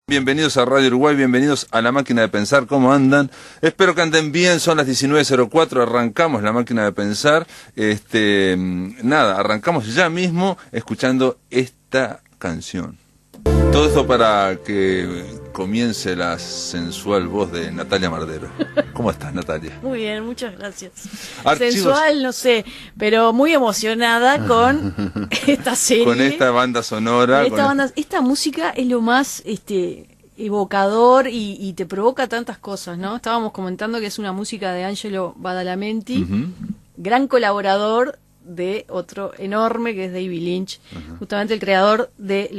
Bienvenidos a Radio Uruguay, bienvenidos a La Máquina de Pensar, ¿cómo andan? Espero que anden bien, son las 19:04, arrancamos La Máquina de Pensar, nada, arrancamos ya mismo escuchando esta canción. Todo esto para que comience la sensual voz de Natalia Mardero. ¿Cómo estás, Natalia? Muy bien, muchas gracias. Archivos. Sensual, no sé, pero muy emocionada con esta serie. Con esta banda sonora. Esta música es lo más evocador y te provoca tantas cosas, ¿no? Estábamos comentando que es una música de Angelo Badalamenti, gran colaborador de otro enorme que es David Lynch, justamente el creador de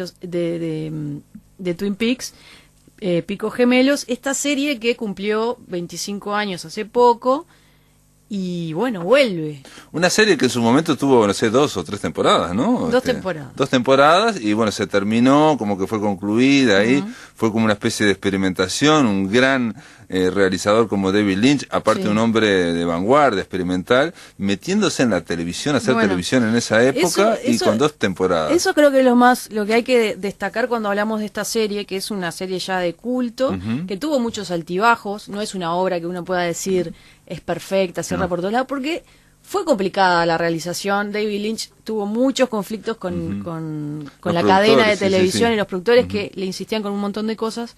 Twin Peaks, Picos Gemelos, esta serie que cumplió 25 años hace poco y bueno, vuelve. Una serie que en su momento tuvo, no sé, 2 o 3 temporadas, ¿no? Dos temporadas. 2 temporadas y bueno, se terminó, como que fue concluida ahí, fue como una especie de experimentación, un gran realizador como David Lynch, aparte un hombre de vanguardia, experimental, metiéndose en la televisión, hacer televisión en esa época y con 2 temporadas. Eso creo que es lo que hay que destacar cuando hablamos de esta serie, que es una serie ya de culto, que tuvo muchos altibajos, no es una obra que uno pueda decir es perfecta, cierra por todos lados, porque fue complicada la realización. David Lynch tuvo muchos conflictos con la cadena de televisión y los productores que le insistían con un montón de cosas.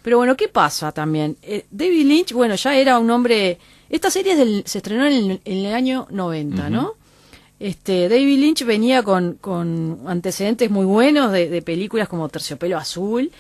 Pero bueno, ¿qué pasa también? David Lynch, bueno, ya era un hombre... Esta serie se estrenó en el año 90, ¿no? David Lynch venía con antecedentes muy buenos de películas como Terciopelo Azul.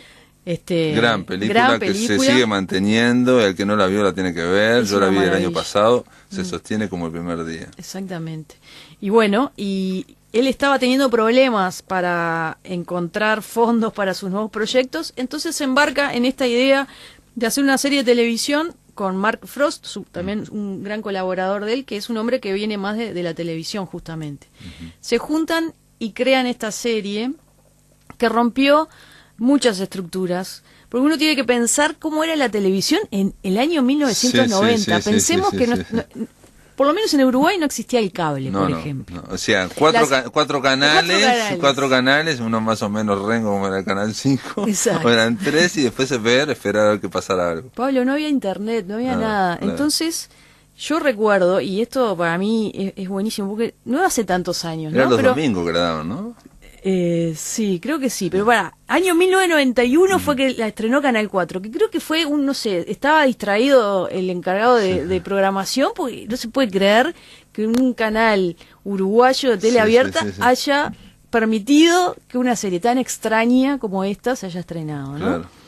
Gran película que se sigue manteniendo, el que no la vio la tiene que ver, yo la vi el año pasado, se sostiene como el primer día. Exactamente. Y bueno, y él estaba teniendo problemas para encontrar fondos para sus nuevos proyectos, entonces se embarca en esta idea de hacer una serie de televisión con Mark Frost, también un gran colaborador de él, que es un hombre que viene más de la televisión justamente. Se juntan y crean esta serie que rompió muchas estructuras, porque uno tiene que pensar cómo era la televisión en el año 1990. Pensemos que por lo menos en Uruguay no existía el cable, por ejemplo. No. O sea, cuatro canales, uno más o menos rengo como era el canal 5, o eran 3 y después esperar a ver que pasara algo. Pablo, no había internet, no había nada. Entonces, yo recuerdo, y esto para mí es buenísimo, porque no hace tantos años, Eran los domingos que la daban, ¿no? Sí, creo que sí, pero año 1991 fue que la estrenó Canal 4, que creo que fue no sé, estaba distraído el encargado de programación, porque no se puede creer que un canal uruguayo de tele abierta haya permitido que una serie tan extraña como esta se haya estrenado, ¿no? Claro.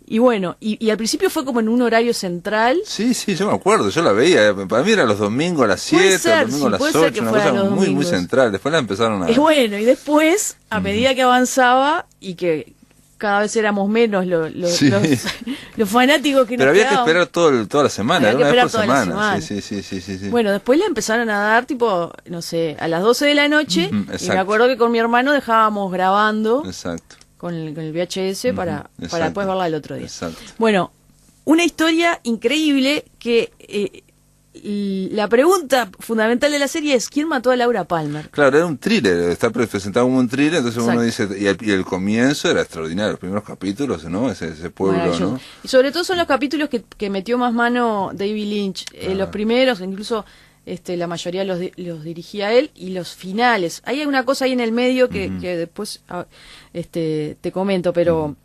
Y bueno, y al principio fue como en un horario central. Sí, yo me acuerdo, yo la veía, para mí era los domingos a las 7, los domingos a las 8, una cosa muy central, después la empezaron a... Y bueno, y después, a medida que avanzaba y que cada vez éramos menos los fanáticos que nos Pero había quedaban, que esperar toda la semana, era una vez por semana. Sí. Bueno, después la empezaron a dar tipo, no sé, a las 12 de la noche, y me acuerdo que con mi hermano dejábamos grabando. Exacto. Con el VHS para después verla el otro día. Exacto. Bueno, una historia increíble que la pregunta fundamental de la serie es ¿quién mató a Laura Palmer? Claro, era un thriller, está presentado como un thriller, entonces uno dice, y el comienzo era extraordinario, los primeros capítulos, ¿no? Ese pueblo, ¿no? Y sobre todo son los capítulos que metió más mano David Lynch, los primeros, incluso la mayoría los dirigía él, y los finales. Hay una cosa ahí en el medio que después te comento, pero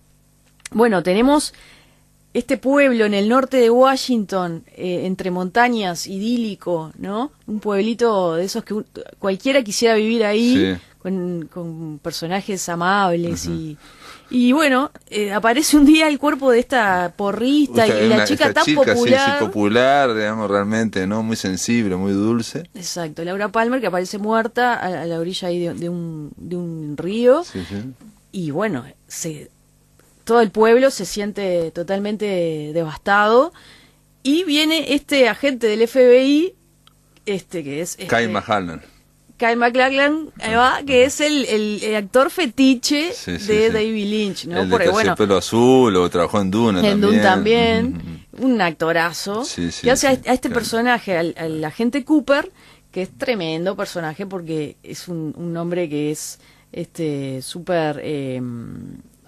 bueno, tenemos este pueblo en el norte de Washington, entre montañas, idílico, ¿no? Un pueblito de esos que cualquiera quisiera vivir ahí, con personajes amables y bueno, aparece un día el cuerpo de esta porrista y la chica tan popular. Sí, popular, digamos, realmente, ¿no? Muy sensible, muy dulce. Exacto, Laura Palmer, que aparece muerta a la orilla ahí de un río. Y bueno, todo el pueblo se siente totalmente devastado. Y viene este agente del FBI, que es... Kyle MacLachlan. Kyle MacLachlan, que es el actor fetiche de David Lynch, ¿no? El de Terciopelo Azul, o trabajó en Dune también. En Dune también, un actorazo, que hace a este personaje, al agente Cooper, que es tremendo personaje porque es un hombre que es súper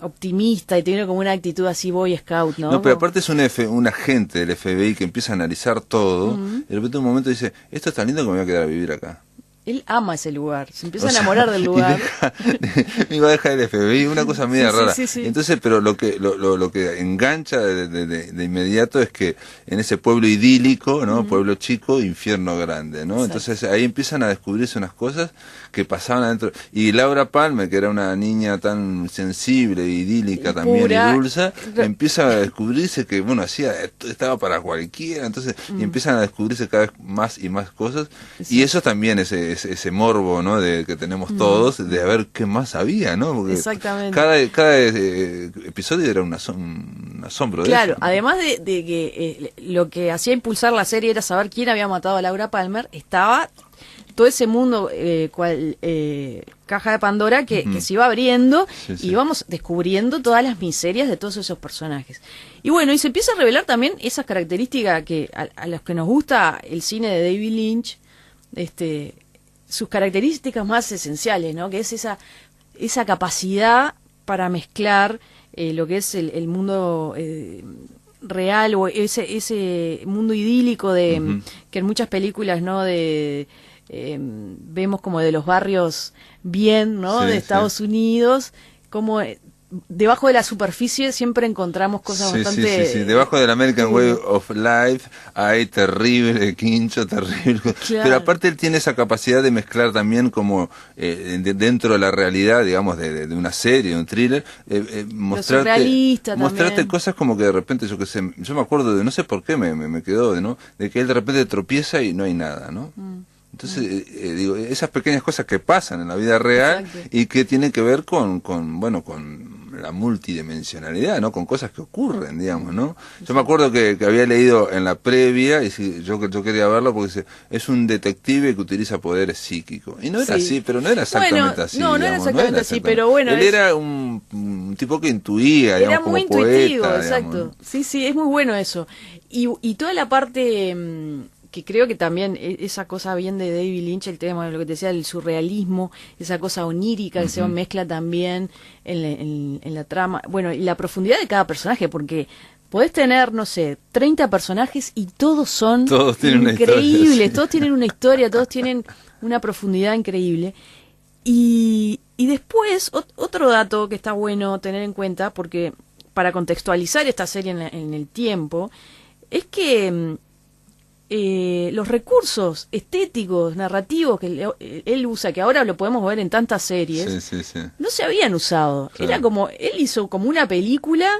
optimista y tiene como una actitud así Boy Scout, ¿no? No, pero aparte es un agente del FBI que empieza a analizar todo, y de repente en un momento dice, esto es tan lindo que me voy a quedar a vivir acá. Él ama ese lugar, se empieza a enamorar del lugar. Me iba a dejar el FBI, una cosa media rara. Sí. Entonces, pero lo que engancha de inmediato es que en ese pueblo idílico, ¿no? Pueblo chico, infierno grande, ¿no? Exacto. Entonces ahí empiezan a descubrirse unas cosas que pasaban adentro. Y Laura Palmer, que era una niña tan sensible, idílica Y también, pura. y dulce, empieza a descubrirse que, bueno, estaba para cualquiera, entonces, y empiezan a descubrirse cada vez más y más cosas. Exacto. Y eso también ese morbo, ¿no? Que tenemos todos, de a ver qué más había, ¿no? Porque Exactamente. cada episodio era un asombro de Claro, eso, ¿no? además de que lo que hacía impulsar la serie era saber quién había matado a Laura Palmer, estaba todo ese mundo caja de Pandora que se iba abriendo y íbamos descubriendo todas las miserias de todos esos personajes. Y bueno, y se empieza a revelar también esas características que a los que nos gusta el cine de David Lynch, sus características más esenciales, ¿no? Que es esa capacidad para mezclar lo que es el mundo real o ese mundo idílico de que en muchas películas, ¿no? Vemos como de los barrios bien, ¿no? De Estados Unidos, como debajo de la superficie siempre encontramos cosas bastante... Sí. Debajo del American Way of Life hay terrible quincho, terrible... Claro. Pero aparte él tiene esa capacidad de mezclar también como dentro de la realidad, digamos, de una serie, de un thriller, mostrarte cosas como que de repente, yo me acuerdo de, no sé por qué me quedó, ¿no? De que él de repente tropieza y no hay nada, ¿no? Entonces, digo, esas pequeñas cosas que pasan en la vida real. Exacto. Y que tienen que ver con la multidimensionalidad, ¿no? Con cosas que ocurren, digamos, ¿no? Yo me acuerdo que había leído en la previa, y yo quería verlo porque dice, es un detective que utiliza poderes psíquicos. Y no era así, pero no era exactamente así. No era exactamente así, pero bueno. Él era un tipo que intuía, era digamos, muy como intuitivo, poeta, exacto. Digamos, ¿no? Sí, es muy bueno eso. Y toda la parte... que creo que también esa cosa bien de David Lynch, el tema de lo que te decía, el surrealismo, esa cosa onírica que se mezcla también en la trama, bueno, y la profundidad de cada personaje, porque podés tener, no sé, 30 personajes y todos son increíbles, todos tienen una historia, todos tienen una profundidad increíble. Y después, otro dato que está bueno tener en cuenta, porque para contextualizar esta serie en el tiempo, es que... los recursos estéticos, narrativos que él usa, que ahora lo podemos ver en tantas series, no se habían usado. Claro. Era como, él hizo como una película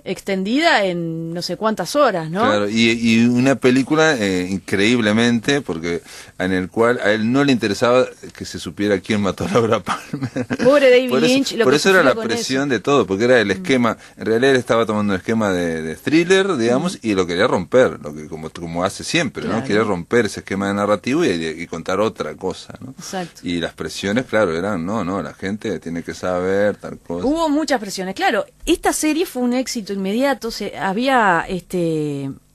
extendida en no sé cuántas horas, ¿no? Claro, y una película increíblemente, porque en el cual a él no le interesaba que se supiera quién mató a Laura Palmer. Pobre David Lynch. Por eso era la presión de todo, porque era el esquema, en realidad él estaba tomando un esquema de thriller, digamos, y lo quería romper, como hace siempre, claro. ¿No? Quería romper ese esquema de narrativo y contar otra cosa, ¿no? Exacto. Y las presiones, claro, eran, no, la gente tiene que saber tal cosa. Hubo muchas presiones, claro. Esta serie fue un éxito inmediato, había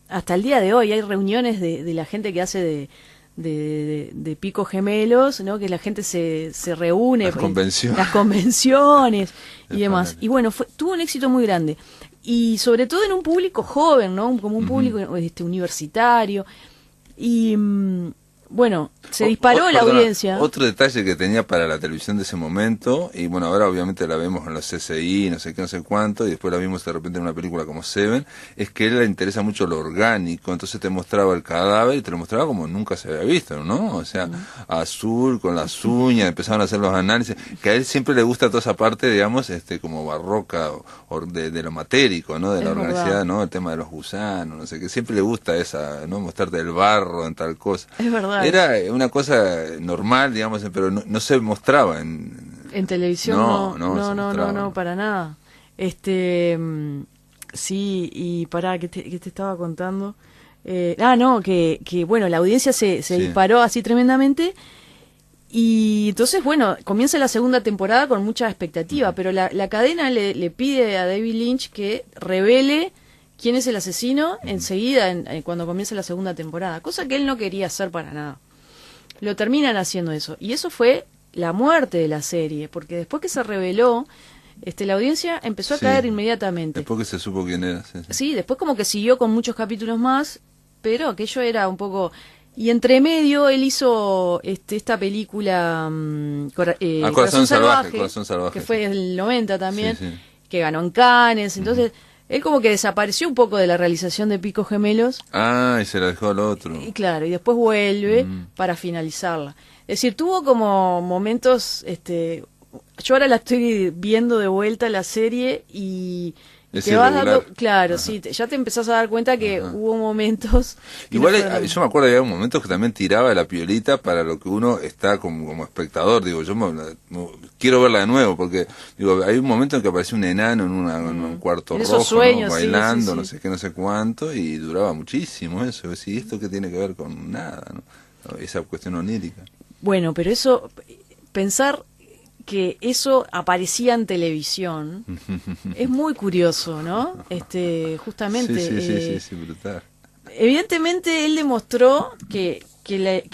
hasta el día de hoy hay reuniones de la gente que hace de picos gemelos, ¿no? Que la gente se reúne, las convenciones y demás. Y bueno, tuvo un éxito muy grande. Y sobre todo en un público joven, ¿no? Como un público universitario. Y bueno, se disparó la audiencia. Otro detalle que tenía para la televisión de ese momento, y bueno, ahora obviamente la vemos en los CSI, no sé qué, no sé cuánto, y después la vimos de repente en una película como Seven, es que a él le interesa mucho lo orgánico, entonces te mostraba el cadáver y te lo mostraba como nunca se había visto, ¿no? O sea, azul, con las uñas, empezaron a hacer los análisis, que a él siempre le gusta toda esa parte, digamos, como barroca, o de lo matérico, ¿no? De la organicidad, ¿no? El tema de los gusanos, no sé qué, siempre le gusta esa, ¿no? Mostrarte el barro en tal cosa. Es verdad. Era una cosa normal, digamos, pero no se mostraba en televisión. No, para nada. Sí, y pará, ¿qué te estaba contando? Que bueno, la audiencia se disparó así tremendamente. Y entonces, bueno, comienza la segunda temporada con mucha expectativa, pero la cadena le pide a David Lynch que revele quién es el asesino enseguida, cuando comienza la segunda temporada, cosa que él no quería hacer para nada. Lo terminan haciendo eso, y eso fue la muerte de la serie, porque después que se reveló, la audiencia empezó a caer inmediatamente. Después que se supo quién era. Sí, sí. Sí, después como que siguió con muchos capítulos más, pero aquello era un poco... Y entre medio él hizo esta película Corazón Salvaje, que fue del 90 también, sí, sí. que ganó en Cannes. Entonces, él como que desapareció un poco de la realización de Picos Gemelos. Ah, y se la dejó al otro. Y claro, y después vuelve para finalizarla. Es decir, tuvo como momentos... yo ahora la estoy viendo de vuelta la serie y... Es te vas irregular. dando, claro, sí, ya te empezás a dar cuenta que hubo momentos... que Igual no fueron- yo me acuerdo que había momentos que también tiraba la piolita para lo que uno está como espectador. Digo, quiero verla de nuevo porque digo hay un momento en que apareció un enano en un cuarto En rojo, esos sueños, ¿no? sí, Bailando, sí, no sí. sé qué, no sé cuánto, y duraba muchísimo eso. ¿Y esto qué tiene que ver con nada? ¿No? Esa cuestión onírica. Bueno, pero eso, pensar que eso aparecía en televisión es muy curioso, ¿no? Justamente. Sí, brutal. Evidentemente él demostró que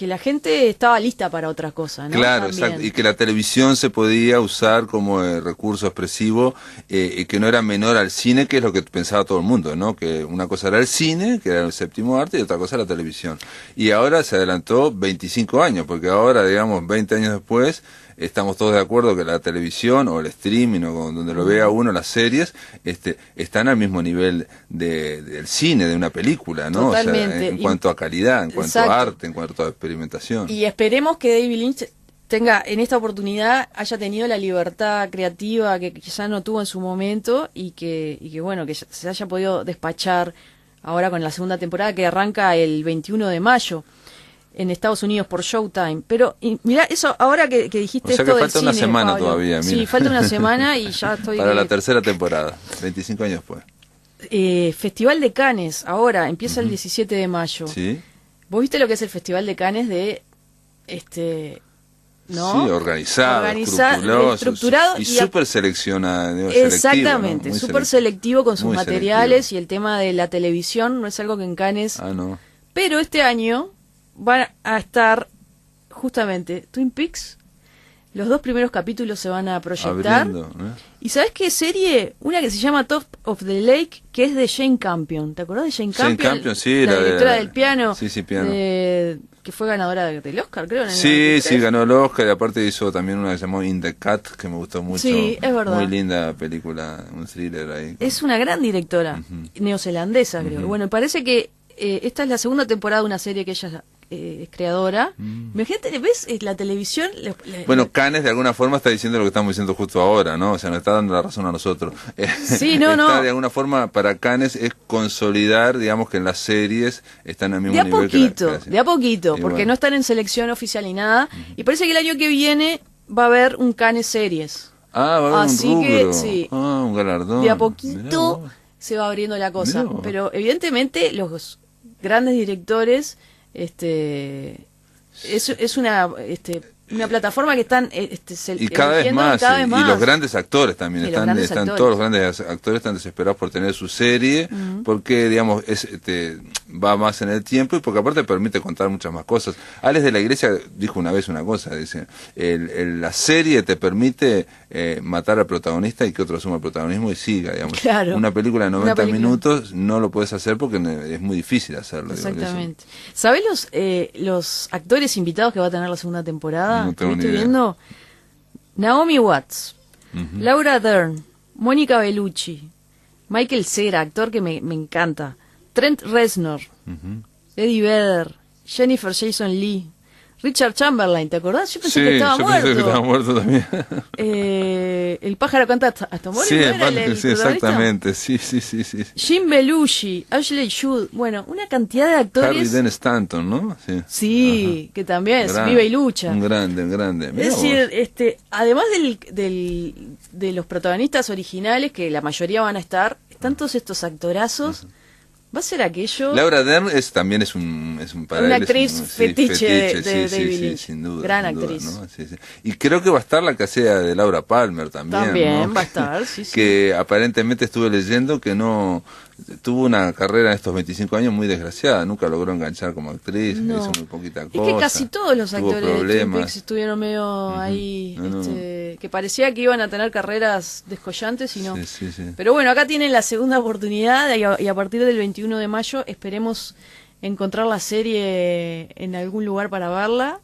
la gente estaba lista para otra cosa, ¿no? Claro, También. exacto. Y que la televisión se podía usar como recurso expresivo y que no era menor al cine, que es lo que pensaba todo el mundo, ¿no? Que una cosa era el cine, que era el séptimo arte, y otra cosa era la televisión. Y ahora se adelantó 25 años, porque ahora, digamos, 20 años después, estamos todos de acuerdo que la televisión o el streaming o donde lo vea uno, las series, están al mismo nivel del cine, de una película, ¿no? Totalmente. O sea, en cuanto a calidad, en cuanto Exacto. a arte, en cuanto a experimentación. Y esperemos que David Lynch tenga, en esta oportunidad, haya tenido la libertad creativa que quizás no tuvo en su momento y que bueno, que se haya podido despachar ahora con la segunda temporada que arranca el 21 de mayo en Estados Unidos por Showtime. Pero mirá, eso ahora que dijiste O sea esto que del falta una cine, semana Pablo. todavía, mira. Sí, falta una semana y ya estoy... Para la tercera temporada, 25 años después. Festival de Cannes, ahora, empieza el 17 de mayo. ¿Sí? ¿Vos viste lo que es el Festival de Cannes de... ¿no? Sí, organizado, escrupuloso, estructurado y y súper seleccionado. exactamente, ¿no? súper selectivo con sus muy materiales selectivo. y el tema de la televisión no es algo que en Cannes... Ah, no. Pero este año van a estar justamente Twin Peaks, los 2 primeros capítulos se van a proyectar. Abriendo, ¿eh? ¿Y sabes qué serie? Una que se llama Top of the Lake, que es de Jane Campion. ¿Te acordás de Jane Campion? Jane Campion, sí, la directora del piano. Sí, piano. Que fue ganadora del Oscar, creo. En el Sí, 93. ganó el Oscar y aparte hizo también una que se llamó In the Cat, que me gustó mucho. Sí, es verdad. Muy linda película, un thriller ahí. Es una gran directora, neozelandesa, creo. Bueno, parece que esta es la segunda temporada de una serie que ella es creadora. Imagínate, ¿ves? La televisión... Bueno, Cannes de alguna forma está diciendo lo que estamos diciendo justo ahora, ¿no? O sea, nos está dando la razón a nosotros. Sí, no. De alguna forma, para Cannes es consolidar, digamos, que en las series están al mismo De a nivel poquito, que de a poquito, Y porque bueno. no están en selección oficial ni nada. Y parece que el año que viene va a haber un Cannes Series. Ah, va a haber Así un que, rubro. sí. Ah, un galardón. De a Mirá poquito vos. se va abriendo la cosa. Mirá vos. Pero evidentemente los grandes directores, es una plataforma que están Y cada vez más, cada vez más. y los grandes actores también, Sí, los grandes están actores. todos los grandes actores están desesperados por tener su serie, porque digamos va más en el tiempo y porque aparte permite contar muchas más cosas. Alex de la Iglesia dijo una vez una cosa, dice, la serie te permite matar al protagonista y que otro asuma el protagonismo y siga, digamos. Claro. Una película de 90 película. minutos no lo puedes hacer porque es muy difícil hacerlo. digo, Exactamente. ¿Sabés los actores invitados que va a tener la segunda temporada? No tengo ni Estoy idea. viendo Naomi Watts, Laura Dern, Mónica Bellucci, Michael Cera, actor que me encanta, Trent Reznor, Eddie Vedder, Jennifer Jason Leigh, Richard Chamberlain, ¿te acordás? Yo pensé que estaba yo muerto. pensé que estaba muerto también. El pájaro canta hasta morir, Sí, ¿no era el sí, protagonista? exactamente, sí. Jim Belushi, Ashley Judd, bueno, una cantidad de Harry actores. Dean Stanton, ¿no? Sí. Sí, que también Gran, vive y lucha. Un grande. Mirá Es vos. decir, además de los protagonistas originales, que la mayoría van a estar, están todos estos actorazos Va a ser aquello. Laura Dern también es un para una él actriz fetiche de sí, David Lynch. sin duda. Gran sin duda, actriz. ¿no? Sí. Y creo que va a estar la que hacía de Laura Palmer también. También ¿no? va a estar, sí. Que aparentemente estuve leyendo que no tuvo una carrera en estos 25 años muy desgraciada, nunca logró enganchar como actriz, hizo muy poquita cosa. Es que casi todos los actores de Twin Peaks estuvieron medio ahí, que parecía que iban a tener carreras descollantes y no. Sí. Pero bueno, acá tienen la segunda oportunidad y a partir del 21 de mayo esperemos encontrar la serie en algún lugar para verla.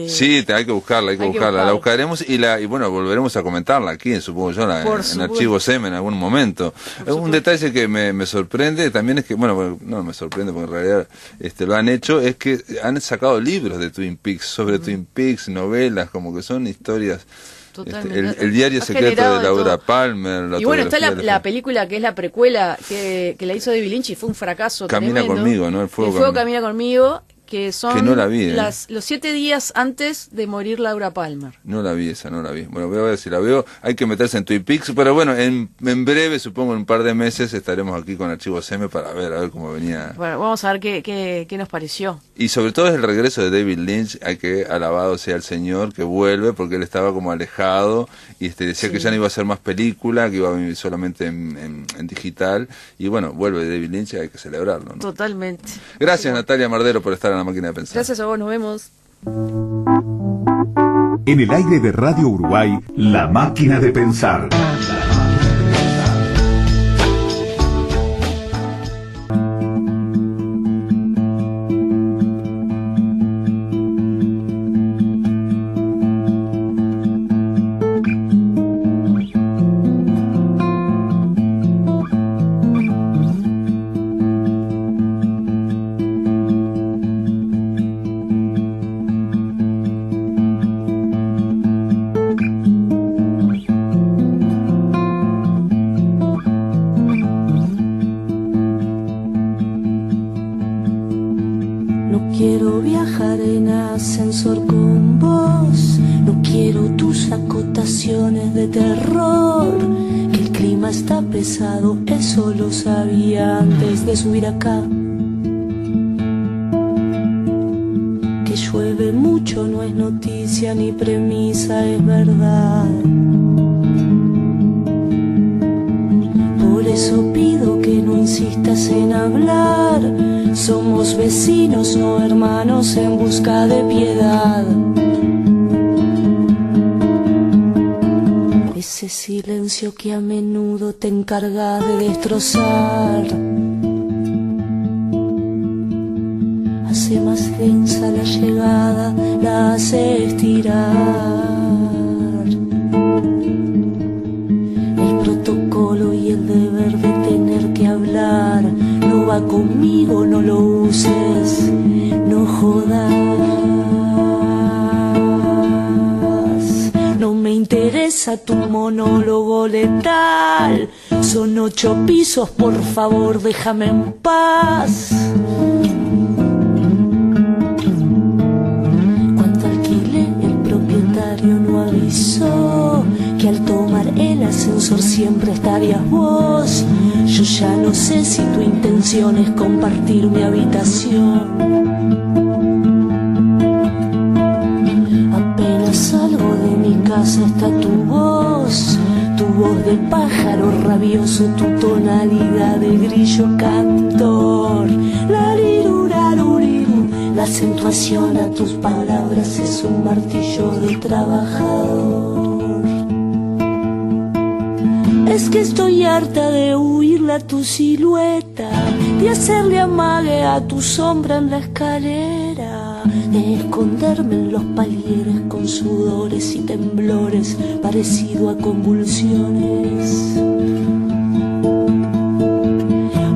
Sí, hay que buscarla, la buscaremos y bueno, volveremos a comentarla aquí, supongo yo, en Archivos M en algún momento. Un detalle que me sorprende también es que, bueno, no me sorprende porque en realidad lo han hecho, es que han sacado libros de Twin Peaks, sobre Twin Peaks, novelas, como que son historias. El diario secreto de Laura Palmer. Y bueno, está la película que es la precuela que la hizo David Lynch y fue un fracaso Camina tremendo. Conmigo, ¿no? El fuego camina conmigo. Que son que no la vi, los 7 días antes de morir Laura Palmer. No la vi. Bueno, voy a ver si la veo. Hay que meterse en Twin Peaks, pero bueno, en breve, supongo en un par de meses, estaremos aquí con Archivos M para ver cómo venía. Bueno, vamos a ver qué nos pareció. Y sobre todo es el regreso de David Lynch, hay que alabado sea el señor que vuelve, porque él estaba como alejado y decía que ya no iba a hacer más película, que iba a vivir solamente en digital. Y bueno, vuelve David Lynch, hay que celebrarlo, ¿no? Totalmente. Gracias, Natalia Mardero, por estar en La Máquina de Pensar. Gracias a vos, nos vemos. En el aire de Radio Uruguay, La Máquina de Pensar. quiero viajar en ascensor con vos, no quiero tus acotaciones de terror, que el clima está pesado, eso lo sabía antes de subir acá. Que llueve mucho no es noticia ni premisa, es verdad. Por eso pido que no insistas en hablar. Somos vecinos, no hermanos en busca de piedad. Ese silencio que a menudo te encargas de destrozar hace más densa la llegada, la hace estirar. El protocolo y el deber de tener que hablar no va conmigo, no lo uses, no jodas. No me interesa tu monólogo letal. Son 8 pisos, por favor, déjame en paz. Cuando alquilé, el propietario no avisó que al tomar el ascensor siempre estarías vos. Yo ya no sé si tu intención es compartir mi habitación. Apenas salgo de mi casa está tu voz de pájaro rabioso, tu tonalidad de grillo cantor. La acentuación a tus palabras es un martillo de trabajador. Es que estoy harta de huirle a tu silueta, de hacerle amague a tu sombra en la escalera, de esconderme en los palieres con sudores y temblores parecido a convulsiones.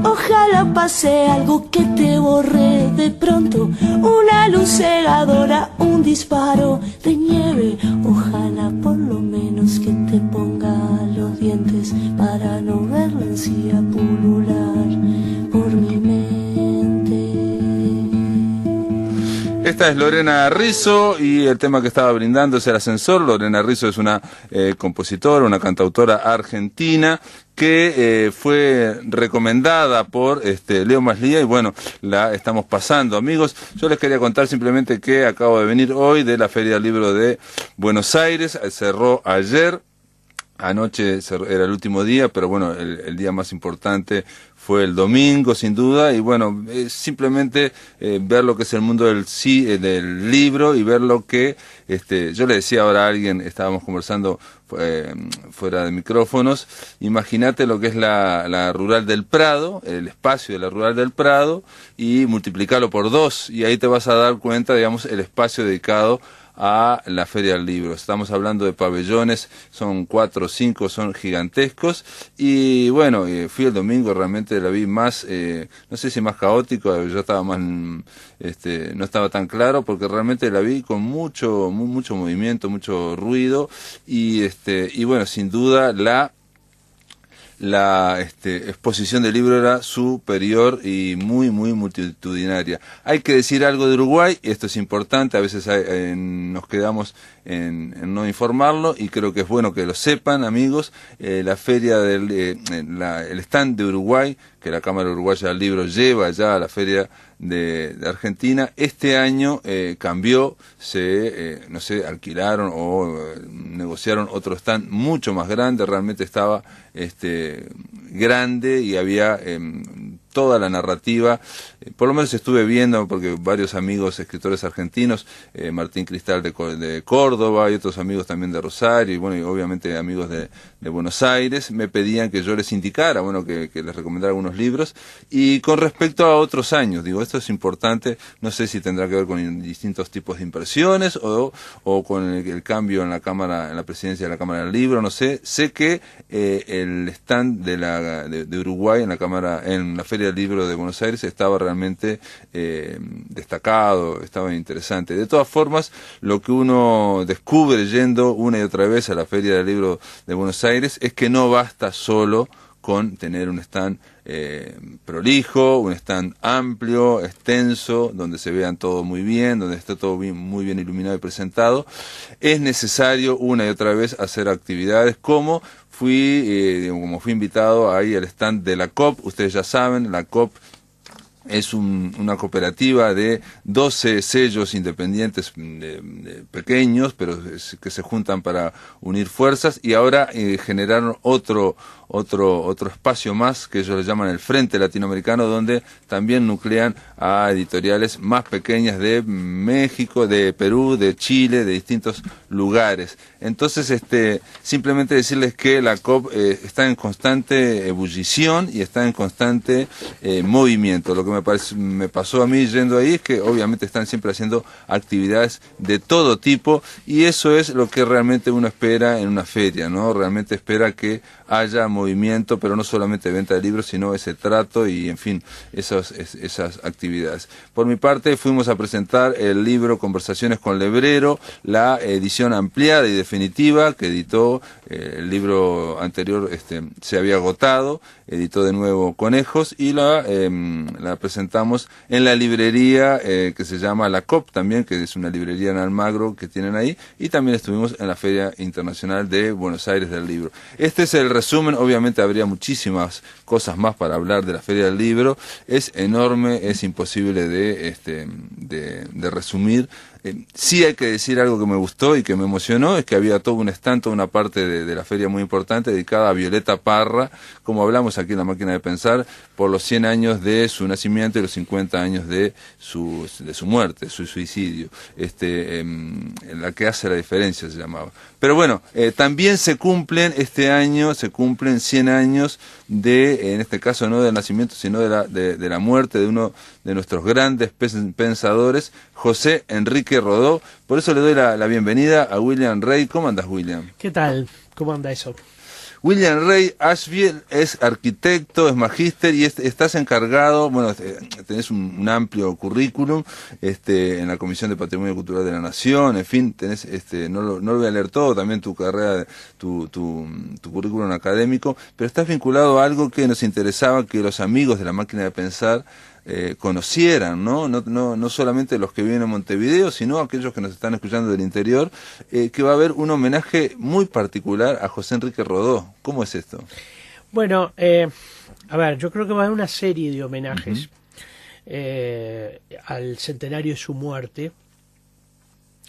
Ojalá pase algo que te borre de pronto, una luz cegadora, un disparo de nieve. Ojalá por lo menos que te ponga los dientes para no ver la encía pulular por mi mente. Esta es Lorena Rizzo y el tema que estaba brindando es El Ascensor. Lorena Rizzo es una compositora, una cantautora argentina que fue recomendada por Leo Maslía y bueno, la estamos pasando. Amigos, yo les quería contar simplemente que acabo de venir hoy de la Feria del Libro de Buenos Aires, cerró ayer. Anoche era el último día, pero bueno, el día más importante fue el domingo, sin duda, y bueno, simplemente ver lo que es el mundo del libro y ver lo que, yo le decía ahora a alguien, estábamos conversando fuera de micrófonos, imagínate lo que es la Rural del Prado, el espacio de la Rural del Prado, y multiplicarlo por 2, y ahí te vas a dar cuenta, digamos, el espacio dedicado a la Feria del Libro. Estamos hablando de pabellones, son 4 o 5, son gigantescos, y bueno, fui el domingo, realmente la vi más, no sé si más caótico, yo estaba más, no estaba tan claro, porque realmente la vi con mucho movimiento, mucho ruido, y bueno, sin duda la exposición del libro era superior y muy multitudinaria. Hay que decir algo de Uruguay, y esto es importante, a veces nos quedamos en no informarlo, y creo que es bueno que lo sepan, amigos. La feria el stand de Uruguay, que la Cámara Uruguaya del Libro lleva ya a la feria de Argentina, este año cambió, no sé, alquilaron o negociaron otro stand mucho más grande, realmente estaba grande, y había toda la narrativa, por lo menos estuve viendo, porque varios amigos escritores argentinos, Martín Cristal de Córdoba, y otros amigos también de Rosario, y bueno, y obviamente amigos de Buenos Aires, me pedían que yo les indicara, bueno, que les recomendara algunos libros. Y con respecto a otros años, digo, esto es importante, no sé si tendrá que ver con distintos tipos de impresiones o con el cambio en la presidencia de la Cámara del Libro, no sé. Sé que el stand de Uruguay en la Feria del Libro de Buenos Aires estaba realmente destacado, estaba interesante. De todas formas, lo que uno descubre yendo una y otra vez a la Feria del Libro de Buenos Aires es que no basta solo con tener un stand prolijo, un stand amplio, extenso, donde se vean todo muy bien, donde esté todo muy bien iluminado y presentado. Es necesario una y otra vez hacer actividades como fui invitado ahí al stand de la COP. Ustedes ya saben, la COP es una cooperativa de 12 sellos independientes pequeños, pero que se juntan para unir fuerzas, y ahora generaron otro espacio más, que ellos le llaman el Frente Latinoamericano, donde también nuclean a editoriales más pequeñas de México, de Perú, de Chile, de distintos lugares. Entonces, simplemente decirles que la COP está en constante ebullición y está en constante movimiento. Lo que me pasó a mí yendo ahí es que obviamente están siempre haciendo actividades de todo tipo, y eso es lo que realmente uno espera en una feria, ¿no? Realmente espera que haya movimiento, pero no solamente venta de libros, sino ese trato y, en fin, esas actividades. Por mi parte, fuimos a presentar el libro Conversaciones con Lebrero, la edición ampliada y definitiva que editó. El libro anterior se había agotado, editó de nuevo Conejos, y la presentamos en la librería que se llama La COP también, que es una librería en Almagro que tienen ahí, y también estuvimos en la Feria Internacional de Buenos Aires del Libro. Este es el resumen. Obviamente habría muchísimas cosas más para hablar de la Feria del Libro, es enorme, es imposible de resumir. Sí hay que decir algo que me gustó y que me emocionó, es que había todo un stand, toda una parte de la feria muy importante dedicada a Violeta Parra, como hablamos aquí en La Máquina de Pensar, por los 100 años de su nacimiento y los 50 años de su muerte, su suicidio. La que hace la diferencia se llamaba. Pero bueno, también este año se cumplen 100 años en este caso no del nacimiento, sino de la muerte de uno de nuestros grandes pensadores, José Enrique Rodó. Por eso le doy la bienvenida a William Rey. ¿Cómo andas, William? ¿Qué tal? ¿Cómo anda eso? William Rey Ashfield es arquitecto, es magíster, y estás encargado, bueno, tenés un amplio currículum en la Comisión de Patrimonio Cultural de la Nación, en fin, tenés, no lo voy a leer todo, también tu carrera, tu currículum académico, pero estás vinculado a algo que nos interesaba que los amigos de La Máquina de Pensar conocieran, ¿no? No solamente los que viven en Montevideo, sino aquellos que nos están escuchando del interior, que va a haber un homenaje muy particular a José Enrique Rodó. ¿Cómo es esto? Bueno, a ver, yo creo que va a haber una serie de homenajes al centenario de su muerte.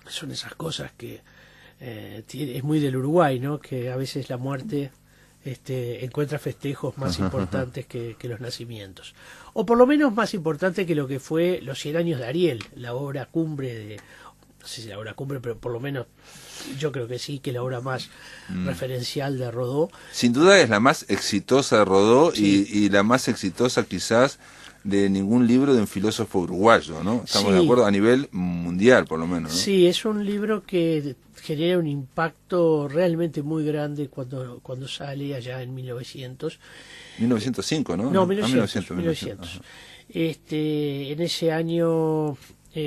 Son esas cosas que es muy del Uruguay, ¿no? Que a veces la muerte encuentra festejos más importantes que los nacimientos. O por lo menos más importante que lo que fue Los 100 años de Ariel, la obra cumbre de... No sé si la obra cumbre, pero por lo menos yo creo que sí, que la obra más referencial de Rodó. Sin duda es la más exitosa de Rodó, Sí. y la más exitosa quizás de ningún libro de un filósofo uruguayo, ¿no? Estamos Sí. de acuerdo, a nivel mundial por lo menos, ¿no? Sí, es un libro que genera un impacto realmente muy grande cuando sale allá en 1900. 1905, ¿no? No, 1900. 1900. Ajá. En ese año,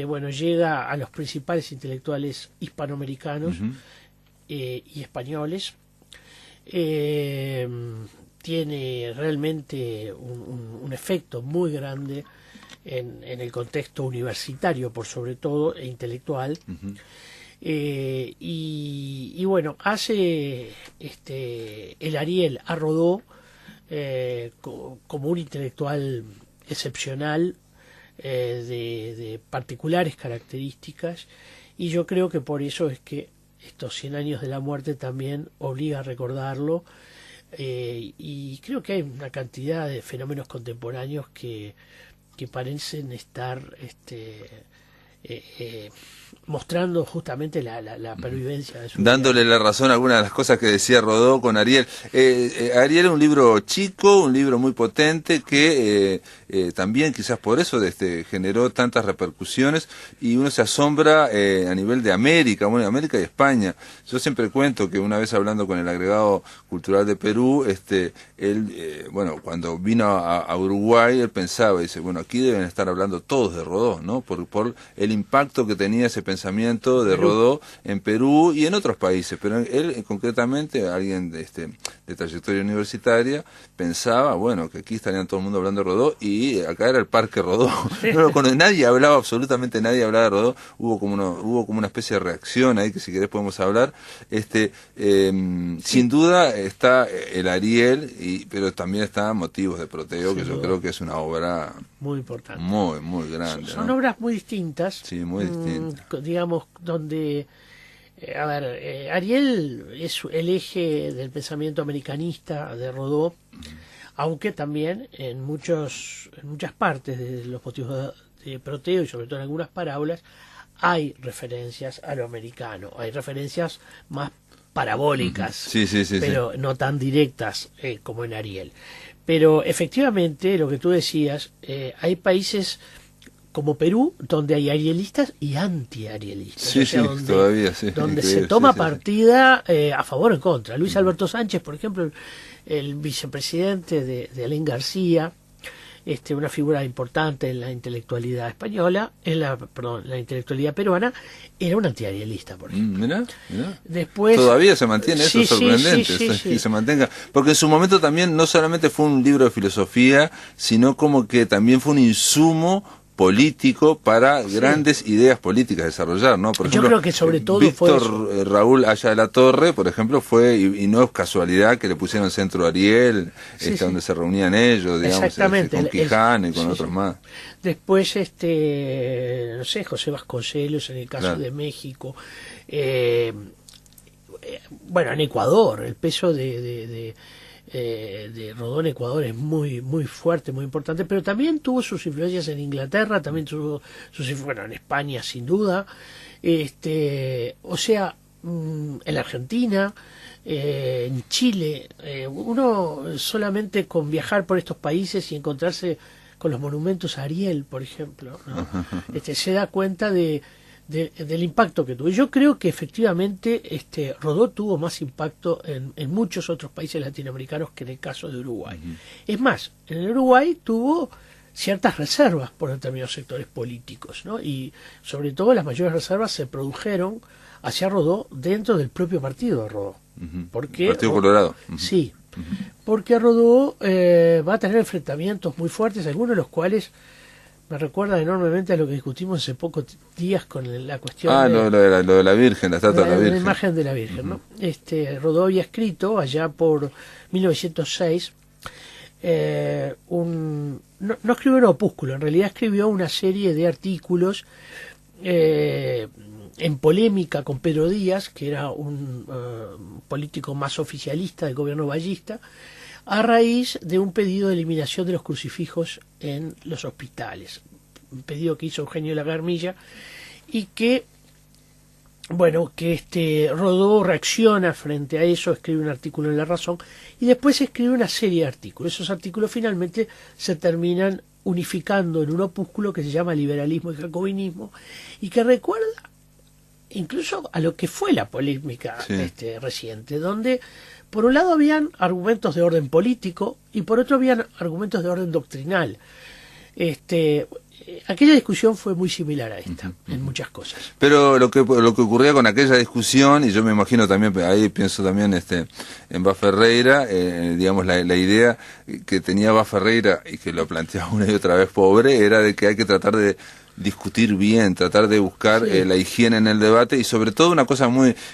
bueno, llega a los principales intelectuales hispanoamericanos y españoles. Tiene realmente un efecto muy grande en el contexto universitario, por sobre todo, e intelectual. Y bueno, hace el Ariel a Rodó como un intelectual excepcional, de particulares características, y yo creo que por eso es que estos 100 años de la muerte también obliga a recordarlo, y creo que hay una cantidad de fenómenos contemporáneos que parecen estar mostrando justamente la pervivencia de su Dándole la razón a algunas de las cosas que decía Rodó con Ariel. Ariel es un libro chico, un libro muy potente, que también quizás por eso generó tantas repercusiones, y uno se asombra a nivel de América, bueno, América y España. Yo siempre cuento que una vez hablando con el agregado cultural de Perú, él, bueno, cuando vino a Uruguay, él pensaba, dice, bueno, aquí deben estar hablando todos de Rodó, ¿no? Por el impacto que tenía ese pensamiento de Rodó en Perú y en otros países, pero él concretamente, alguien de trayectoria universitaria, pensaba, bueno, que aquí estarían todo el mundo hablando de Rodó, y acá era el Parque Rodó. No, cuando nadie hablaba, absolutamente nadie hablaba de Rodó, hubo como una especie de reacción ahí, que si querés podemos hablar. Sin duda está el Ariel, pero también está Motivos de Proteo, que yo creo que es una obra muy importante, muy, muy grande. Son ¿no? obras muy distintas. Sí, muy distintas. Digamos, donde, Ariel es el eje del pensamiento americanista de Rodó, aunque también en muchas partes de los Motivos de Proteo, y sobre todo en algunas parábolas, hay referencias a lo americano, hay referencias más parabólicas, sí, pero no tan directas como en Ariel. Pero efectivamente, lo que tú decías, hay países como Perú, donde hay arielistas y anti-arielistas. Sí, donde se toma partida a favor o en contra. Luis Alberto Sánchez, por ejemplo, el vicepresidente de Alén García, una figura importante en la intelectualidad española, la intelectualidad peruana, era un antiarielista, por ejemplo. Mirá. Después, todavía se mantiene eso, sorprendente, sí. que se mantenga, porque en su momento también no solamente fue un libro de filosofía, sino como que también fue un insumo político para grandes ideas políticas desarrollar, ¿no? Por ejemplo, yo creo que sobre todo Víctor Raúl Haya de la Torre, por ejemplo, fue, y no es casualidad que le pusieron Centro Ariel, donde se reunían ellos, digamos, con Quijano y con otros más. Después, no sé, José Vasconcelos en el caso de México. Bueno, en Ecuador, el peso de Rodó en Ecuador es muy muy fuerte, muy importante, pero también tuvo sus influencias en Inglaterra, también tuvo sus influencias, en España sin duda, o sea, en la Argentina, en Chile, uno solamente con viajar por estos países y encontrarse con los monumentos a Ariel, por ejemplo, ¿no? Se da cuenta del impacto que tuvo. Yo creo que efectivamente Rodó tuvo más impacto en muchos otros países latinoamericanos que en el caso de Uruguay. Es más, en el Uruguay tuvo ciertas reservas por determinados sectores políticos, ¿no? Y sobre todo las mayores reservas se produjeron hacia Rodó dentro del propio partido de Rodó. Porque Partido Colorado. Sí, porque Rodó va a tener enfrentamientos muy fuertes, algunos de los cuales Me recuerda enormemente a lo que discutimos hace pocos días con la cuestión lo de la Virgen, la estatua de la Virgen. La imagen de la Virgen, ¿no? Rodó había escrito allá por 1906 no escribió un opúsculo, en realidad escribió una serie de artículos en polémica con Pedro Díaz, que era un político más oficialista del gobierno vallista, a raíz de un pedido de eliminación de los crucifijos en los hospitales, un pedido que hizo Eugenio Lagarmilla, y que Rodó reacciona frente a eso, escribe un artículo en La Razón y después escribe una serie de artículos. Esos artículos finalmente se terminan unificando en un opúsculo que se llama Liberalismo y Jacobinismo, y que recuerda incluso a lo que fue la polémica reciente, donde por un lado habían argumentos de orden político y por otro habían argumentos de orden doctrinal. Aquella discusión fue muy similar a esta, en muchas cosas. Pero lo que ocurría con aquella discusión, y yo me imagino también, ahí pienso también en Bas Ferreira, digamos la idea que tenía Bas Ferreira, y que lo planteaba una y otra vez pobre, era de que hay que tratar de discutir bien, tratar de buscar la higiene en el debate, y sobre todo una cosa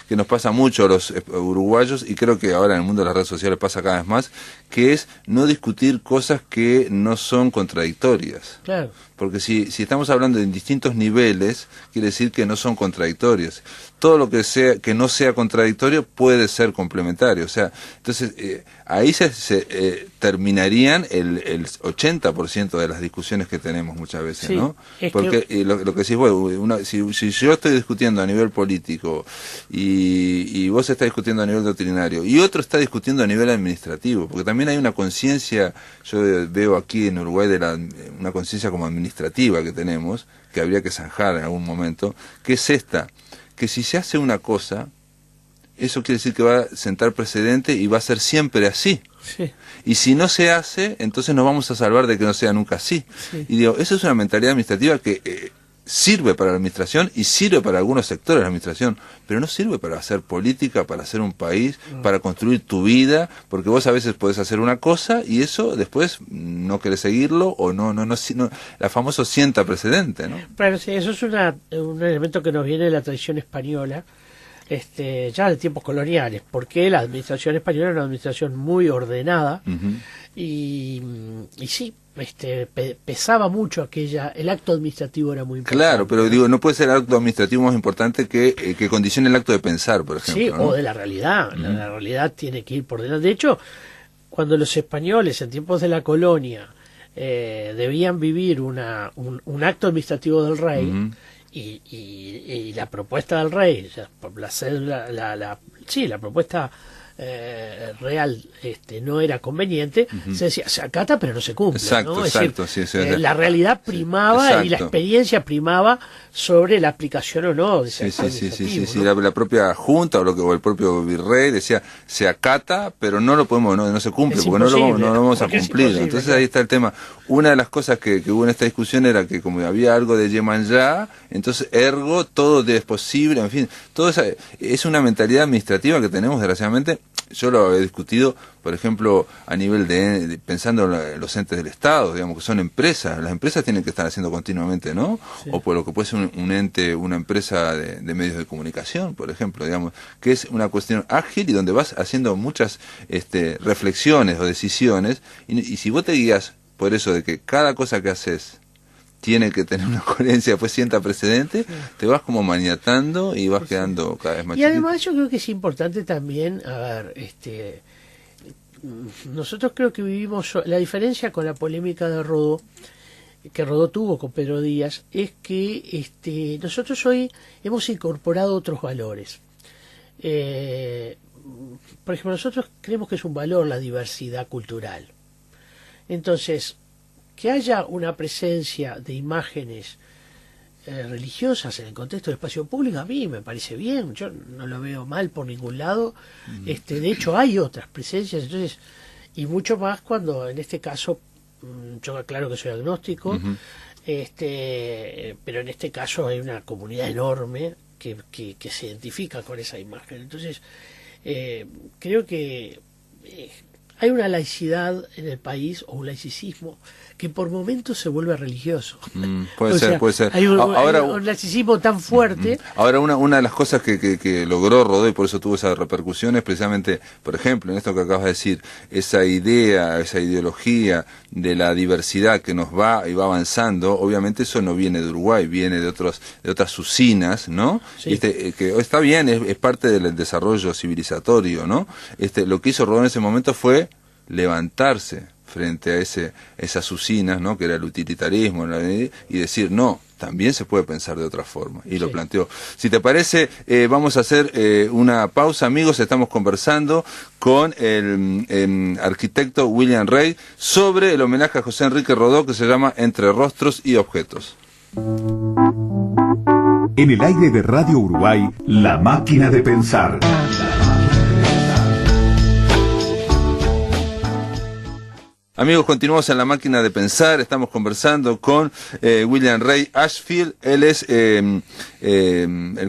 que nos pasa mucho a los uruguayos, y creo que ahora en el mundo de las redes sociales pasa cada vez más, que es no discutir cosas que no son contradictorias. Claro. Porque si estamos hablando en distintos niveles, quiere decir que no son contradictorios. Todo lo que no sea contradictorio puede ser complementario. O sea, entonces ahí se terminarían el 80% de las discusiones que tenemos muchas veces, ¿no? Porque lo que decís vos, si yo estoy discutiendo a nivel político y vos estás discutiendo a nivel doctrinario y otro está discutiendo a nivel administrativo, porque también hay una conciencia, yo veo aquí en Uruguay una conciencia como administrativa que tenemos, que habría que zanjar en algún momento, que es esta, que si se hace una cosa, eso quiere decir que va a sentar precedente y va a ser siempre así. Sí. Y si no se hace, entonces nos vamos a salvar de que no sea nunca así. Sí. Y digo, eso es una mentalidad administrativa que sirve para la administración y sirve para algunos sectores de la administración, pero no sirve para hacer política, para hacer un país, para construir tu vida, porque vos a veces podés hacer una cosa y eso después no querés seguirlo o no la famosa sienta precedente, ¿no? Pero sí, eso es un elemento que nos viene de la tradición española, ya de tiempos coloniales, porque la administración española era una administración muy ordenada y sí, pesaba mucho el acto administrativo era muy importante. Claro, pero digo, no puede ser el acto administrativo más importante que condicione el acto de pensar, por ejemplo. Sí, ¿no? O de la realidad. La realidad tiene que ir por delante. De hecho, cuando los españoles en tiempos de la colonia debían vivir un acto administrativo del rey, y la propuesta del rey, o sea, la propuesta real no era conveniente, se decía, se acata pero no se cumple. Exacto, ¿no? exacto. Decir, sí, la realidad primaba y la experiencia primaba sobre la aplicación o no. Sí, la propia junta o el propio virrey decía, se acata pero no lo podemos, no se cumple, porque no lo vamos a cumplir. Entonces ahí está el tema. Una de las cosas que hubo en esta discusión era que como había algo de Yemanjá, entonces ergo todo es posible, en fin, todo esa es una mentalidad administrativa que tenemos desgraciadamente. Yo lo he discutido, por ejemplo, a nivel pensando en los entes del Estado, digamos que son empresas. Las empresas tienen que estar haciendo continuamente, ¿no? Sí. O por lo que puede ser un ente, una empresa de medios de comunicación, por ejemplo, digamos, que es una cuestión ágil y donde vas haciendo muchas reflexiones o decisiones. Y si vos te guías por eso de que cada cosa que haces tiene que tener una coherencia, después sienta precedente, te vas como maniatando y vas quedando cada vez más chiquito. Y además yo creo que es importante también, nosotros creo que vivimos, la diferencia con la polémica de Rodó, que Rodó tuvo con Pedro Díaz, es que nosotros hoy hemos incorporado otros valores. Por ejemplo, nosotros creemos que es un valor la diversidad cultural. Entonces, que haya una presencia de imágenes religiosas en el contexto del espacio público, a mí me parece bien, yo no lo veo mal por ningún lado. De hecho hay otras presencias, entonces, y mucho más cuando en este caso, yo aclaro que soy agnóstico, pero en este caso hay una comunidad enorme que se identifica con esa imagen. Entonces creo que hay una laicidad en el país, o un laicismo, que por momentos se vuelve religioso. Puede ser, puede ser. Hay Ahora, hay un laicismo tan fuerte. Ahora, una de las cosas que logró Rodó, y por eso tuvo esas repercusiones, precisamente, por ejemplo, en esto que acabas de decir, esa idea, esa ideología de la diversidad que nos va y va avanzando, obviamente eso no viene de Uruguay, viene de otras usinas, ¿no? Sí. Que está bien, es parte del desarrollo civilizatorio, ¿no? Lo que hizo Rodó en ese momento fue levantarse frente a esas usinas, ¿no? Que era el utilitarismo, y decir, no, también se puede pensar de otra forma, y lo planteó. Si te parece, vamos a hacer una pausa, amigos. Estamos conversando con el arquitecto William Rey sobre el homenaje a José Enrique Rodó, que se llama Entre Rostros y Objetos. En el aire de Radio Uruguay, La Máquina de Pensar. Amigos, continuamos en La Máquina de Pensar. Estamos conversando con William Rey Ashfield. Él es el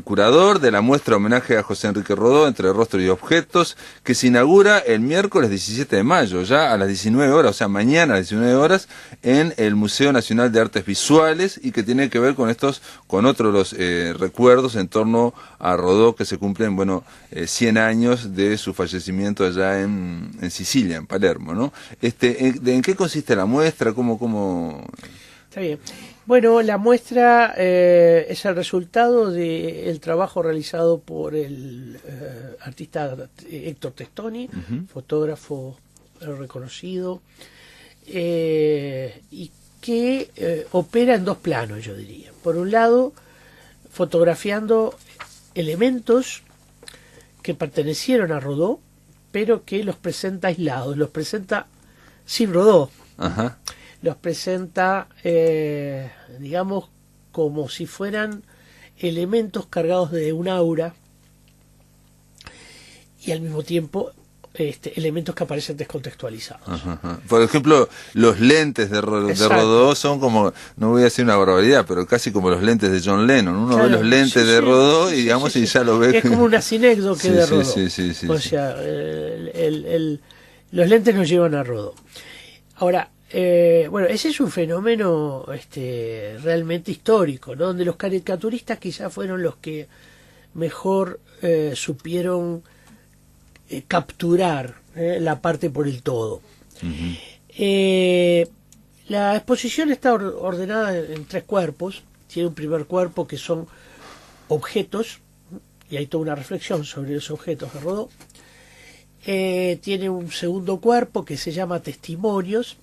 curador de la muestra homenaje a José Enrique Rodó, Entre Rostros y Objetos, que se inaugura el miércoles 17 de mayo, ya a las 19 horas, o sea, mañana a las 19 horas, en el Museo Nacional de Artes Visuales, y que tiene que ver con otros recuerdos en torno a Rodó, que se cumplen, 100 años de su fallecimiento allá en Sicilia, en Palermo, ¿no? ¿En qué consiste la muestra? ¿Cómo? Está bien. Bueno, la muestra es el resultado del trabajo realizado por el artista Héctor Testoni, fotógrafo reconocido, y que opera en dos planos, yo diría. Por un lado, fotografiando elementos que pertenecieron a Rodó, pero que los presenta aislados, los presenta sin Rodó. Ajá. Los presenta, digamos, como si fueran elementos cargados de un aura, y al mismo tiempo elementos que aparecen descontextualizados. Ajá. Por ejemplo, los lentes de Rodó son como, no voy a decir una barbaridad, pero casi como los lentes de John Lennon. Uno ve los lentes de Rodó y digamos y ya lo ve. Es como una sinécdoque de Rodó. O sea, los lentes nos llevan a Rodó. Ahora, ese es un fenómeno realmente histórico, ¿no? Donde los caricaturistas quizás fueron los que mejor supieron capturar la parte por el todo. La exposición está ordenada en tres cuerpos. Tiene un primer cuerpo que son objetos, y hay toda una reflexión sobre los objetos de Rodó. Tiene un segundo cuerpo que se llama Testimonios,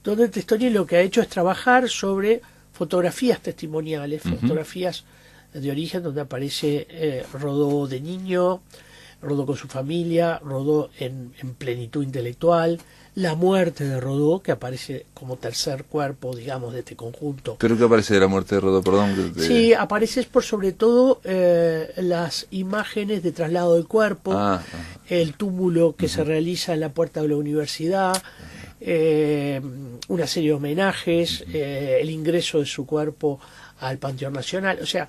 donde Testoni lo que ha hecho es trabajar sobre fotografías testimoniales, fotografías de origen, donde aparece Rodó de niño, Rodó con su familia, Rodó en plenitud intelectual, la muerte de Rodó, que aparece como tercer cuerpo, digamos, de este conjunto. ¿Pero qué aparece de la muerte de Rodó? Perdón. Sí, aparece por sobre todo las imágenes de traslado del cuerpo, el túmulo que se realiza en la puerta de la universidad, una serie de homenajes, el ingreso de su cuerpo al Panteón Nacional, o sea,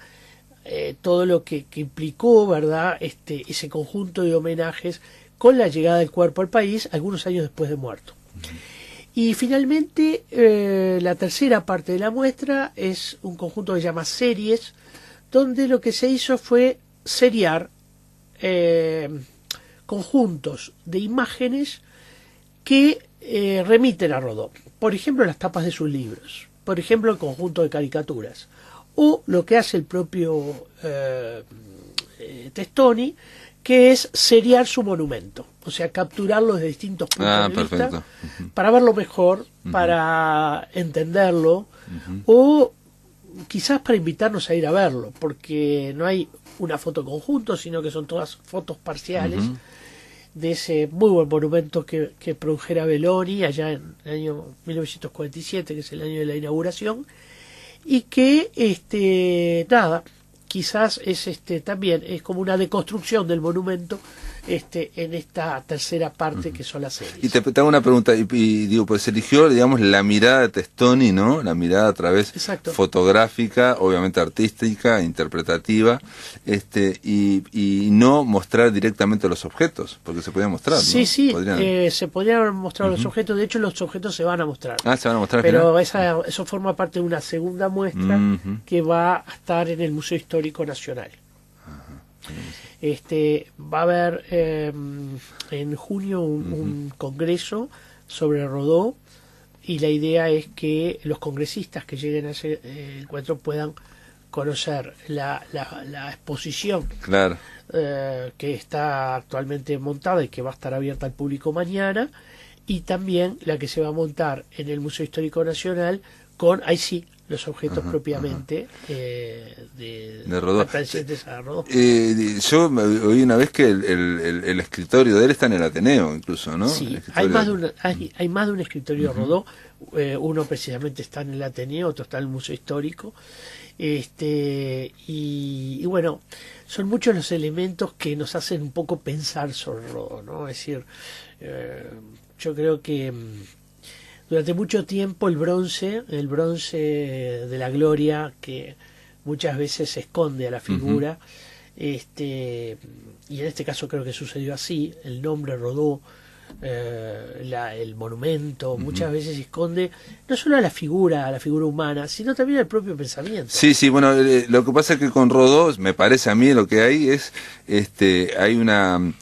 todo lo que implicó, ¿verdad?, ese conjunto de homenajes con la llegada del cuerpo al país algunos años después de muerto. Y finalmente, la tercera parte de la muestra es un conjunto que se llama Series, donde lo que se hizo fue seriar conjuntos de imágenes que remiten a Rodó. Por ejemplo, las tapas de sus libros, por ejemplo, el conjunto de caricaturas, o lo que hace el propio Testoni, que es seriar su monumento, o sea, capturarlo desde distintos puntos de vista, para verlo mejor, para entenderlo, o quizás para invitarnos a ir a verlo, porque no hay una foto conjunto, sino que son todas fotos parciales de ese muy buen monumento que produjera Belloni allá en el año 1947, que es el año de la inauguración, y que quizás es también es como una deconstrucción del monumento en esta tercera parte que son las series. Y te hago una pregunta, y digo, pues se eligió, digamos, la mirada de Testoni, ¿no? La mirada a través fotográfica, obviamente artística, interpretativa, y no mostrar directamente los objetos, porque se podían mostrar, ¿no? Sí, Podrían... se podrían mostrar los objetos, de hecho los objetos se van a mostrar. Ah, se van a mostrar. Pero eso forma parte de una segunda muestra que va a estar en el Museo Histórico Nacional. Va a haber en junio un congreso sobre Rodó, y la idea es que los congresistas que lleguen a ese encuentro puedan conocer la exposición que está actualmente montada y que va a estar abierta al público mañana, y también la que se va a montar en el Museo Histórico Nacional con, ahí sí, los objetos propiamente de Rodó. pertenecientes a Rodó. Yo oí una vez que el escritorio de él está en el Ateneo, incluso, ¿no? Sí, hay más de un escritorio de Rodó. Uno precisamente está en el Ateneo, otro está en el Museo Histórico. Y bueno, son muchos los elementos que nos hacen un poco pensar sobre Rodó, ¿no? Es decir, yo creo que durante mucho tiempo el bronce de la gloria, que muchas veces se esconde a la figura, y en este caso creo que sucedió así, el nombre Rodó, el monumento, muchas veces se esconde no solo a la figura humana, sino también al propio pensamiento. Sí, bueno, lo que pasa es que con Rodó, me parece a mí, lo que hay es, hay una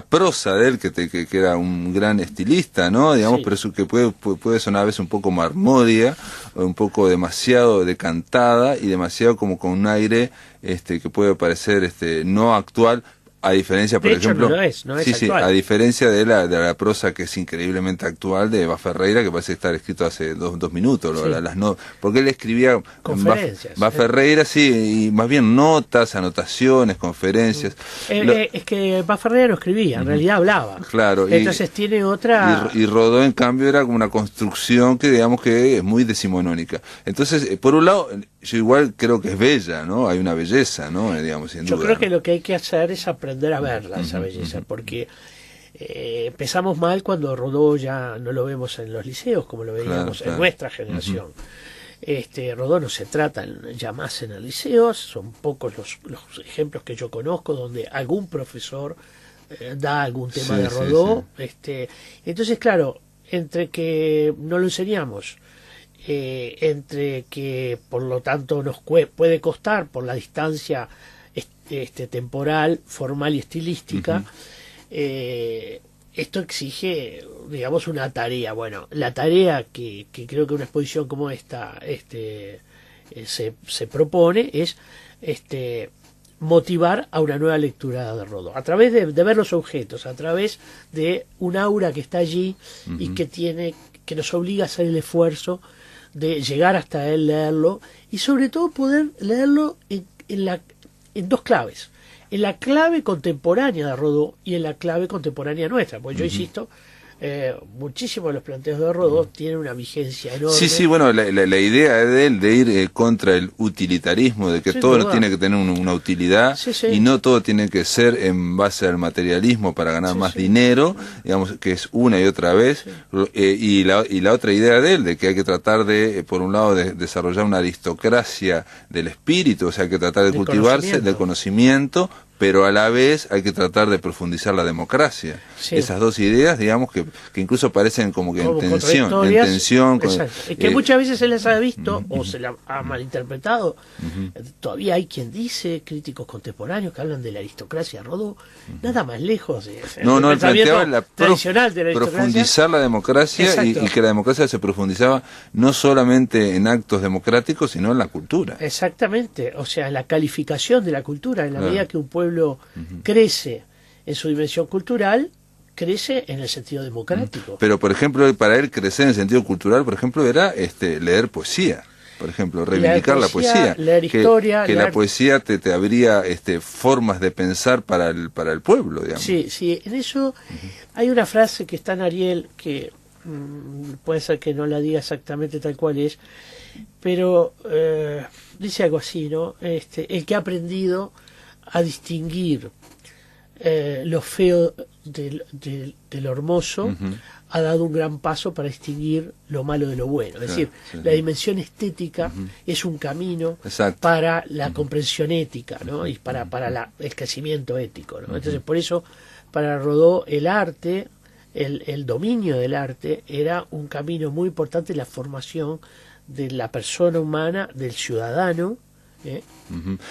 prosa de él que era un gran estilista, ¿no? Digamos, pero eso que puede sonar a veces un poco marmoria, un poco demasiado decantada y demasiado como con un aire que puede parecer no actual. A diferencia, por ejemplo, no es actual. A diferencia de la prosa que es increíblemente actual de Baferreira, que parece estar escrito hace dos minutos, porque él escribía conferencias. Baferreira, sí, y más bien notas, anotaciones, conferencias. Es que Baferreira no escribía, en realidad hablaba. Claro. Entonces tiene otra... Y Rodó, en cambio, era como una construcción que digamos que es muy decimonónica. Entonces, por un lado, yo igual creo que es bella, ¿no? Hay una belleza, ¿no? Digamos, sin duda. Yo creo que lo que hay que hacer es aprender a verla, esa belleza, porque empezamos mal cuando Rodó ya no lo vemos en los liceos como lo veíamos en nuestra generación. Rodó no se trata ya más en el liceo, son pocos los ejemplos que yo conozco donde algún profesor da algún tema de Rodó. Entonces, claro, entre que no lo enseñamos, entre que por lo tanto nos puede costar por la distancia temporal, formal y estilística, esto exige, digamos, una tarea. Bueno, la tarea que creo que una exposición como esta se propone es motivar a una nueva lectura de Rodó, a través de ver los objetos, a través de un aura que está allí y que nos obliga a hacer el esfuerzo de llegar hasta él, leerlo, y sobre todo poder leerlo en dos claves: en la clave contemporánea de Rodó y en la clave contemporánea nuestra, porque yo insisto, muchísimos de los planteos de Rodó tienen una vigencia enorme. Sí, bueno, la idea de él de ir contra el utilitarismo, de que todo tiene que tener una utilidad y no todo tiene que ser en base al materialismo para ganar más dinero, digamos, que es una y otra vez, y la otra idea de él, de que hay que tratar de, por un lado, de desarrollar una aristocracia del espíritu, o sea, hay que tratar de cultivarse, del conocimiento, pero a la vez hay que tratar de profundizar la democracia. Esas dos ideas, digamos, que incluso parecen como que en tensión. Que muchas veces se les ha visto o se la ha malinterpretado. Todavía hay quien dice, críticos contemporáneos, que hablan de la aristocracia Rodó, nada más lejos de él planteaba la tradicional de la aristocracia. Profundizar la democracia y que la democracia se profundizaba no solamente en actos democráticos, sino en la cultura. Exactamente, o sea, en la calificación de la cultura, en la medida que un pueblo crece en su dimensión cultural, crece en el sentido democrático. Pero, por ejemplo, para él crecer en el sentido cultural, por ejemplo, era leer poesía. Por ejemplo, reivindicar la poesía, leer historia, que la poesía te abría formas de pensar para el pueblo, digamos. Sí, en eso hay una frase que está en Ariel que puede ser que no la diga exactamente tal cual es, pero dice algo así, ¿no? El que ha aprendido a distinguir lo feo de lo hermoso, ha dado un gran paso para distinguir lo malo de lo bueno. Es decir, la dimensión estética es un camino para la comprensión ética, ¿no? Y para el crecimiento ético, ¿no? Entonces, por eso, para Rodó, el arte, el dominio del arte, era un camino muy importante en la formación de la persona humana, del ciudadano.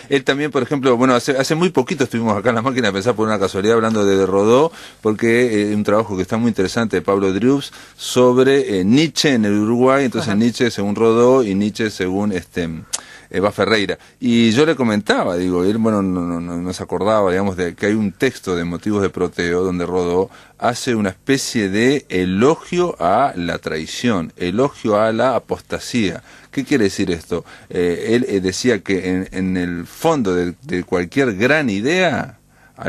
Él también, por ejemplo, bueno, hace muy poquito estuvimos acá en La Máquina de Pensar por una casualidad hablando de Rodó, porque un trabajo que está muy interesante de Pablo Drius sobre Nietzsche en el Uruguay. Entonces Nietzsche según Rodó y Nietzsche según Eva Ferreira. Y yo le comentaba, digo, él, bueno, no se acordaba, digamos, de que hay un texto de Motivos de Proteo donde Rodó hace una especie de elogio a la traición, elogio a la apostasía. ¿Qué quiere decir esto? Él decía que en el fondo de cualquier gran idea,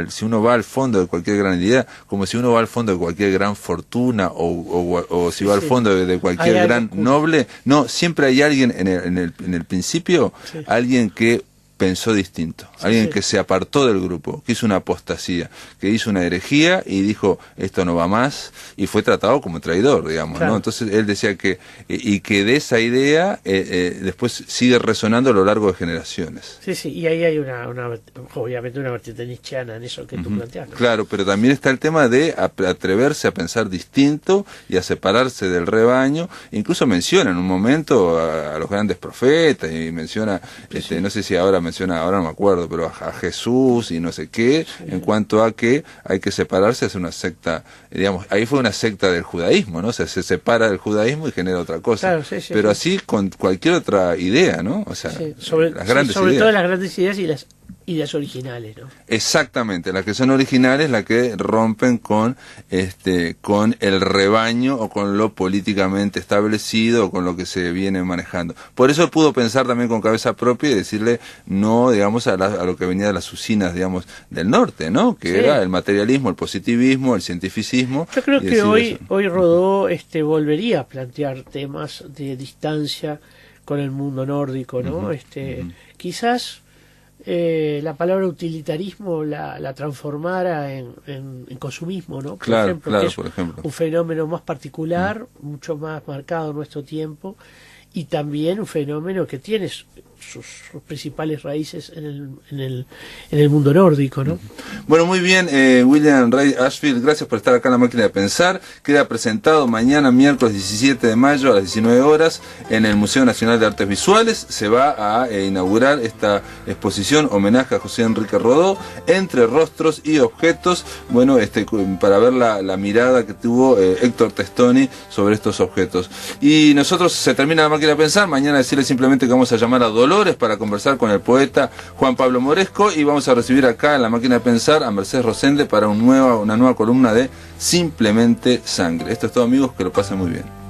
si uno va al fondo de cualquier gran idea, como si uno va al fondo de cualquier gran fortuna o si va al fondo de cualquier gran noble, no, siempre hay alguien en el principio, alguien que pensó distinto, alguien que se apartó del grupo, que hizo una apostasía, que hizo una herejía y dijo esto no va más, y fue tratado como traidor, digamos, ¿no? Entonces él decía que y que de esa idea después sigue resonando a lo largo de generaciones. Sí, y ahí hay obviamente una vertiente nietzscheana en eso que tú planteas, ¿no? Claro, pero también está el tema de atreverse a pensar distinto y a separarse del rebaño. Incluso menciona en un momento a los grandes profetas y menciona, no sé si ahora no me acuerdo, pero a Jesús y no sé qué, en cuanto a que hay que separarse, hacer una secta, digamos, ahí fue una secta del judaísmo, ¿no? O sea, se separa del judaísmo y genera otra cosa. Pero así con cualquier otra idea, ¿no? O sea, las grandes sobre ideas. todo las grandes ideas y las ideas originales, ¿no? Exactamente, las que son originales, las que rompen con el rebaño o con lo políticamente establecido o con lo que se viene manejando. Por eso pudo pensar también con cabeza propia y decirle no, digamos, a lo que venía de las usinas, digamos, del norte, ¿no? Que era el materialismo, el positivismo, el cientificismo. Yo creo que hoy Rodó volvería a plantear temas de distancia con el mundo nórdico, ¿no? Quizás la palabra utilitarismo la transformara en consumismo, ¿no? Por ejemplo, que es un fenómeno más particular, mucho más marcado en nuestro tiempo, y también un fenómeno que tiene sus principales raíces en el mundo nórdico, ¿no? Bueno, muy bien, William Ray Ashfield, gracias por estar acá en La Máquina de Pensar. Queda presentado mañana, miércoles 17 de mayo a las 19 horas en el Museo Nacional de Artes Visuales. Se va a inaugurar esta exposición homenaje a José Enrique Rodó, Entre Rostros y Objetos, bueno, para ver la mirada que tuvo Héctor Testoni sobre estos objetos. Y nosotros, se termina La Máquina de Pensar, mañana decirle simplemente que vamos a llamar a Dolores para conversar con el poeta Juan Pablo Moresco, y vamos a recibir acá en La Máquina de Pensar a Mercedes Rosende para una nueva columna de Simplemente Sangre. Esto es todo, amigos, que lo pasen muy bien.